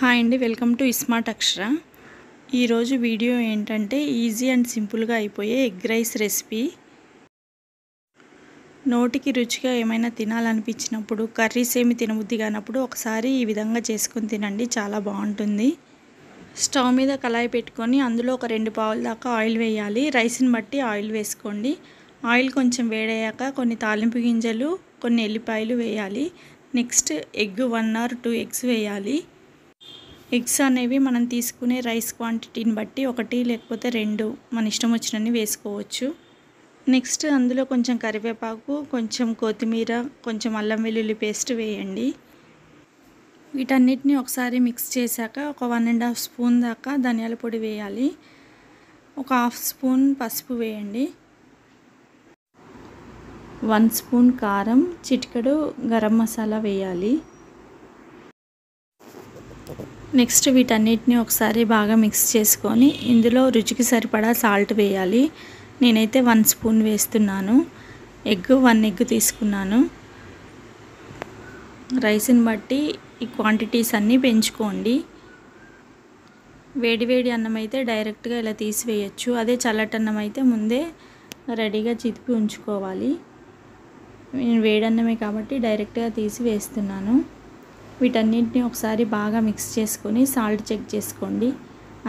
Hi అండి, welcome to smart అక్షర. ఈరోజు video ఏంటంటే ఈజీ అండ్ సింపుల్గా అయిపోయే ఎగ్ రైస్ రెసిపీ. నోటికి రుచిగా ఏమైనా తినాలనిపించినప్పుడు, కర్రీస్ ఏమి తినబుద్ధి కానప్పుడు ఒకసారి ఈ విధంగా చేసుకొని తినండి, చాలా బాగుంటుంది. స్టవ్ మీద కళాయి పెట్టుకొని అందులో ఒక 2 పావుల దాకా ఆయిల్ వేయాలి. రైస్ని బట్టి ఆయిల్ వేసుకోండి. ఆయిల్ కొంచెం వేడయ్యాక కొన్ని తాలింపు గింజలు, కొన్ని ఎల్లిపాయలు వేయాలి. నెక్స్ట్ ఎగ్ 1 or 2 ఎగ్స్ వేయాలి. ఎగ్స్ అనేవి మనం తీసుకునే రైస్ క్వాంటిటీని బట్టి 1 లేకపోతే 2 మన ఇష్టం వచ్చినన్ని వేసుకోవచ్చు. నెక్స్ట్ అందులో కొంచెం కరివేపాకు, కొంచెం కొత్తిమీర, కొంచెం అల్లం వెల్లుల్లి పేస్ట్ వేయండి. వీటన్నిటిని ఒకసారి మిక్స్ చేశాక ఒక 1.5 స్పూన్ దాకా ధనియాల పొడి వేయాలి. ఒక 1/2 స్పూన్ పసుపు వేయండి. 1 స్పూన్ కారం, చిటికెడు గరం మసాలా వేయాలి. నెక్స్ట్ వీటన్నిటిని ఒకసారి బాగా మిక్స్ చేసుకొని ఇందులో రుచికి సరిపడా సాల్ట్ వేయాలి. నేనైతే 1 స్పూన్ వేస్తున్నాను. 1 ఎగ్ తీసుకున్నాను. రైస్ని బట్టి ఈ క్వాంటిటీస్ అన్నీ పెంచుకోండి. వేడి అన్నం అయితే డైరెక్ట్గా ఇలా తీసివేయచ్చు. అదే చల్లటి అన్నం అయితే ముందే రెడీగా చితిపి ఉంచుకోవాలి. నేను వేడన్నమే కాబట్టి డైరెక్ట్గా తీసి వేస్తున్నాను. వీటన్నిటిని ఒకసారి బాగా మిక్స్ చేసుకొని సాల్ట్ చెక్ చేసుకోండి.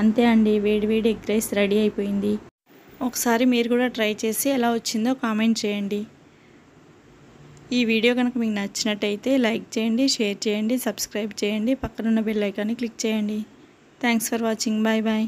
అంతే అండి, వేడి ఎగ్ రైస్ రెడీ అయిపోయింది. ఒకసారి మీరు కూడా ట్రై చేసి ఎలా వచ్చిందో కామెంట్ చేయండి. ఈ వీడియో కనుక మీకు నచ్చినట్టయితే లైక్ చేయండి, షేర్ చేయండి, సబ్స్క్రైబ్ చేయండి, పక్కనున్న బెల్ ఐకాన్ని క్లిక్ చేయండి. Thanks for watching. బాయ్.